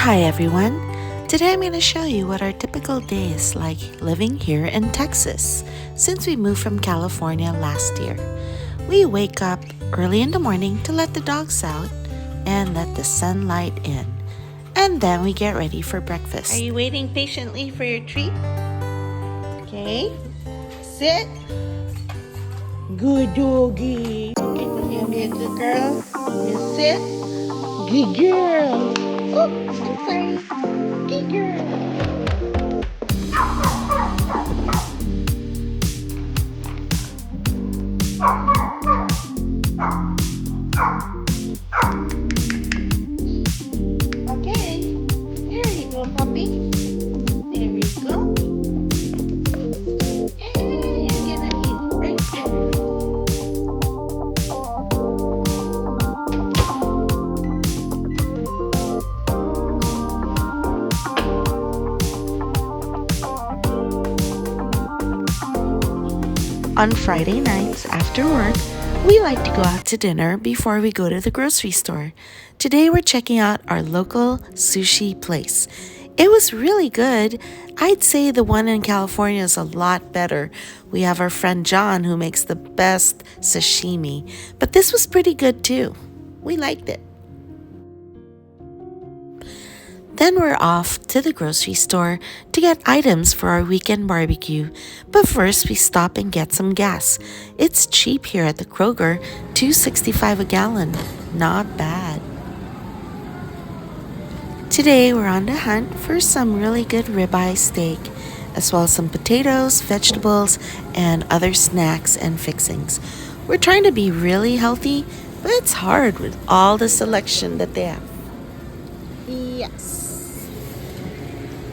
Hi everyone! Today I'm going to show you what our typical day is like living here in Texas since we moved from California last year. We wake up early in the morning to let the dogs out and let the sunlight in. And then we get ready for breakfast. Are you waiting patiently for your treat? Okay. Sit. Good doggy. You be a good girl. You sit. Good girl. Oh, I'm sorry. Good girl. Okay. Here you go, puppy. There you go. Hey, you're gonna eat right there. On Friday nights after work, we like to go out to dinner before we go to the grocery store. Today we're checking out our local sushi place. It was really good. I'd say the one in California is a lot better. We have our friend John who makes the best sashimi, but this was pretty good too. We liked it. Then we're off to the grocery store to get items for our weekend barbecue. But first we stop and get some gas. It's cheap here at the Kroger, $2.65 a gallon. Not bad. Today we're on the hunt for some really good ribeye steak, as well as some potatoes, vegetables, and other snacks and fixings. We're trying to be really healthy, but it's hard with all the selection that they have. Yes.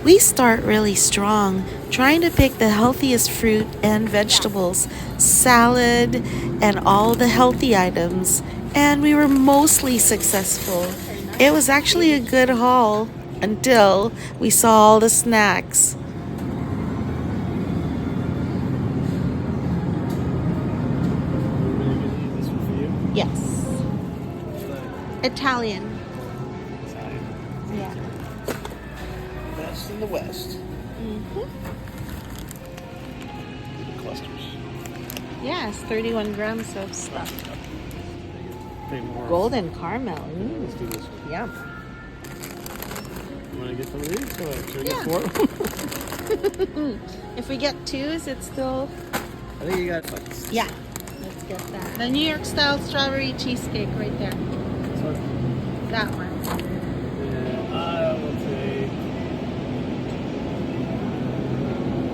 We start really strong, trying to pick the healthiest fruit and vegetables, salad, and all the healthy items, and we were mostly successful. It was actually a good haul until we saw all the snacks. Yes. Italian. Yeah. Best in the West. Mm-hmm. The clusters. Yes, 31 grams of stuff. More. Golden caramel. Yeah, let's do this. Yum. You want to get some of these? Go ahead. Should we Yeah. get 4? If we get 2, is it still? I think you got 5. Yeah. Let's get that. The New York style strawberry cheesecake right there. So, That one. yeah, I will take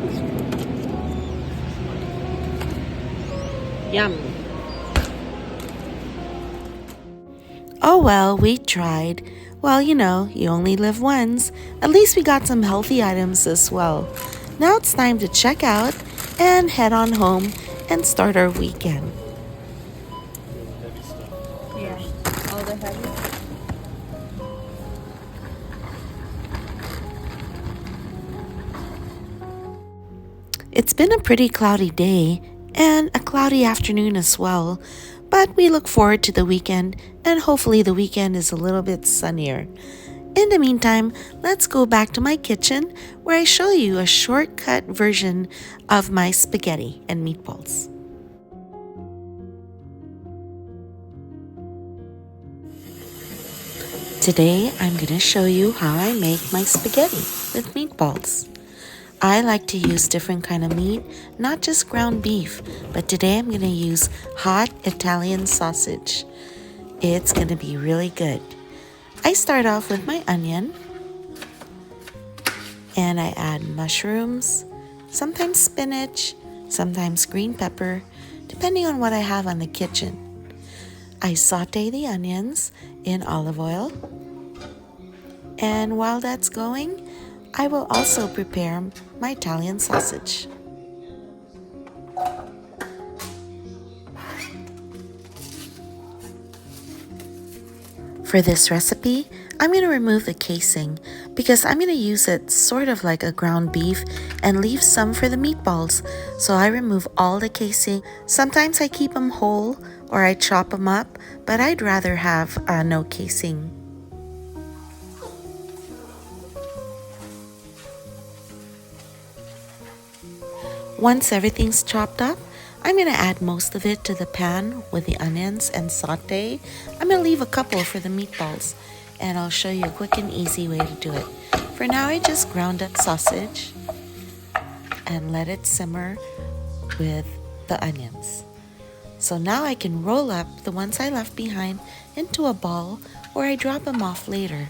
this one. Yum. Oh well, we tried. Well, you know, you only live once. At least we got some healthy items as well. Now it's time to check out and head on home and start our weekend. Heavy stuff. Yeah, all the heavy. It's been a pretty cloudy day and a cloudy afternoon as well, but we look forward to the weekend and hopefully the weekend is a little bit sunnier. In the meantime, let's go back to my kitchen where I show you a shortcut version of my spaghetti and meatballs. Today, I'm going to show you how I make my spaghetti with meatballs. I like to use different kind of meat, not just ground beef, but today I'm going to use hot Italian sausage. It's going to be really good. I start off with my onion, and I add mushrooms, sometimes spinach, sometimes green pepper, depending on what I have on the kitchen. I saute the onions in olive oil, and while that's going, I will also prepare my Italian sausage. For this recipe, I'm going to remove the casing because I'm going to use it sort of like a ground beef and leave some for the meatballs. So I remove all the casing. Sometimes I keep them whole or I chop them up, but I'd rather have no casing. Once everything's chopped up, I'm going to add most of it to the pan with the onions and saute. I'm going to leave a couple for the meatballs, and I'll show you a quick and easy way to do it. For now, I just ground up sausage and let it simmer with the onions. So now I can roll up the ones I left behind into a ball, or I drop them off later.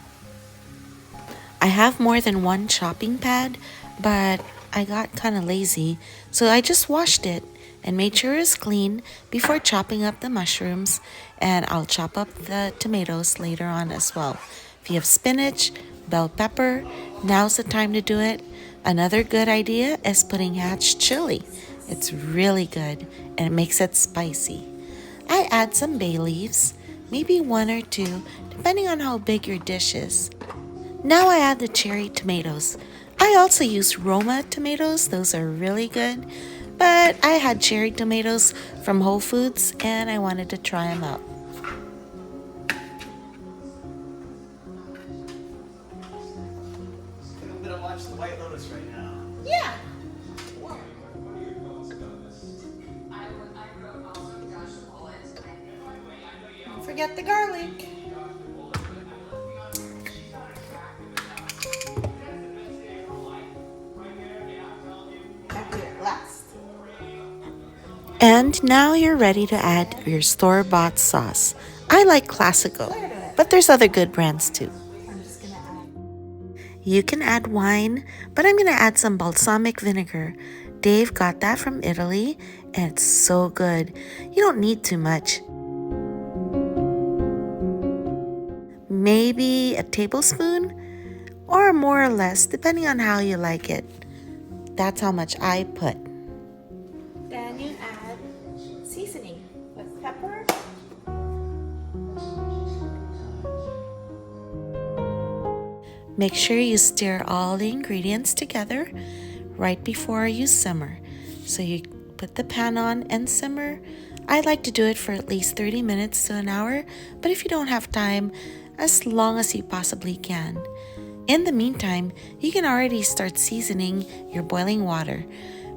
I have more than one chopping pad, but I got kind of lazy, so I just washed it and made sure it's clean before chopping up the mushrooms, and I'll chop up the tomatoes later on as well. If you have spinach, bell pepper, now's the time to do it. Another good idea is putting hatch chili. It's really good and it makes it spicy. I add some bay leaves, maybe 1 or 2, depending on how big your dish is. Now I add the cherry tomatoes. I also use Roma tomatoes, those are really good, but I had cherry tomatoes from Whole Foods and I wanted to try them out. I'm gonna watch The White Lotus right now. Yeah. Don't forget the garlic. And now you're ready to add your store-bought sauce. I like Classico, but there's other good brands too. You can add wine, but I'm going to add some balsamic vinegar. Dave got that from Italy, and it's so good. You don't need too much. Maybe a tablespoon, or more or less, depending on how you like it. That's how much I put. Then you add seasoning with pepper, make sure you stir all the ingredients together right before you simmer. So you put the pan on and simmer. I like to do it for at least 30 minutes to an hour, but if you don't have time, as long as you possibly can. In the meantime, you can already start seasoning your boiling water.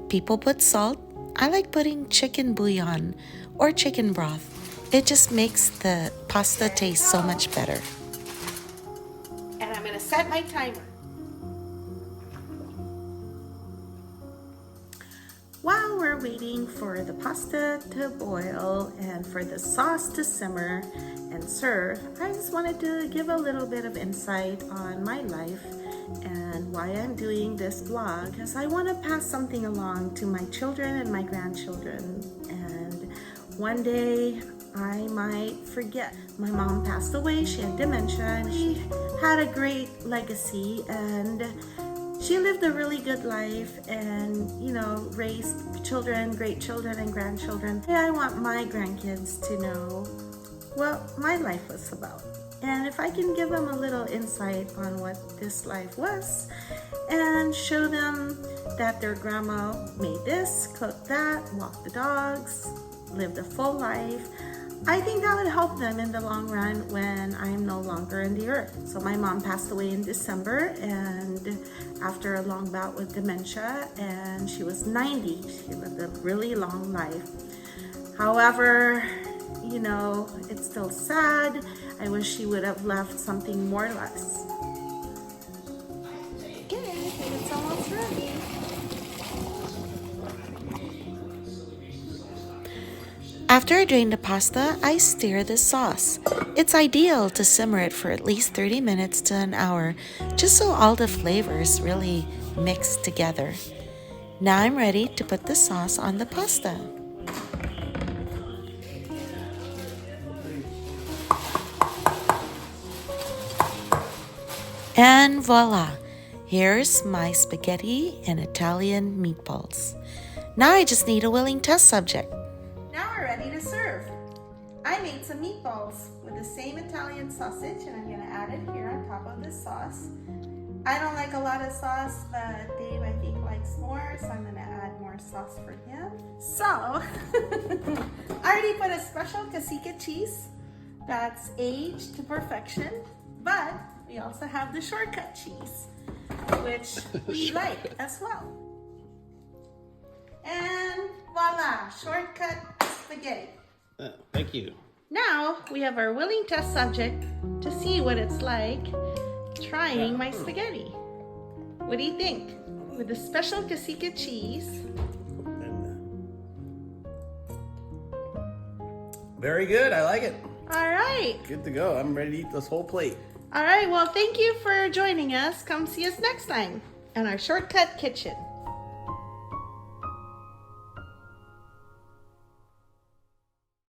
People put salt. I like putting chicken bouillon or chicken broth. It just makes the pasta taste so much better. And I'm going to set my timer. While we're waiting for the pasta to boil and for the sauce to simmer and serve, I just wanted to give a little bit of insight on my life and why I'm doing this vlog, because I want to pass something along to my children and my grandchildren. And one day I might forget. My mom passed away, she had dementia, and she had a great legacy, and she lived a really good life and, raised children, great children and grandchildren. I want my grandkids to know what my life was about. And if I can give them a little insight on what this life was and show them that their grandma made this, cooked that, walked the dogs, lived a full life, I think that would help them in the long run when I'm no longer in the earth. So my mom passed away in December, and after a long bout with dementia, and she was 90. She lived a really long life. However, it's still sad. I wish she would have left something more or less. Okay, I think it's almost ready. After I drain the pasta, I stir the sauce. It's ideal to simmer it for at least 30 minutes to an hour, just so all the flavors really mix together. Now I'm ready to put the sauce on the pasta. And voila! Here's my spaghetti and Italian meatballs. Now I just need a willing test subject. Now we're ready to serve. I made some meatballs with the same Italian sausage, and I'm going to add it here on top of this sauce. I don't like a lot of sauce, but Dave, I think, likes more, so I'm going to add more sauce for him. So, I already put a special cacique cheese that's aged to perfection, but we also have the shortcut cheese, which we like as well. And voila, shortcut spaghetti. Thank you. Now we have our willing test subject to see what it's like trying my spaghetti. What do you think? With the special Casika cheese. Very good. I like it. All right. Good to go. I'm ready to eat this whole plate. All right. Well, thank you for joining us. Come see us next time in our Shortcut Kitchen.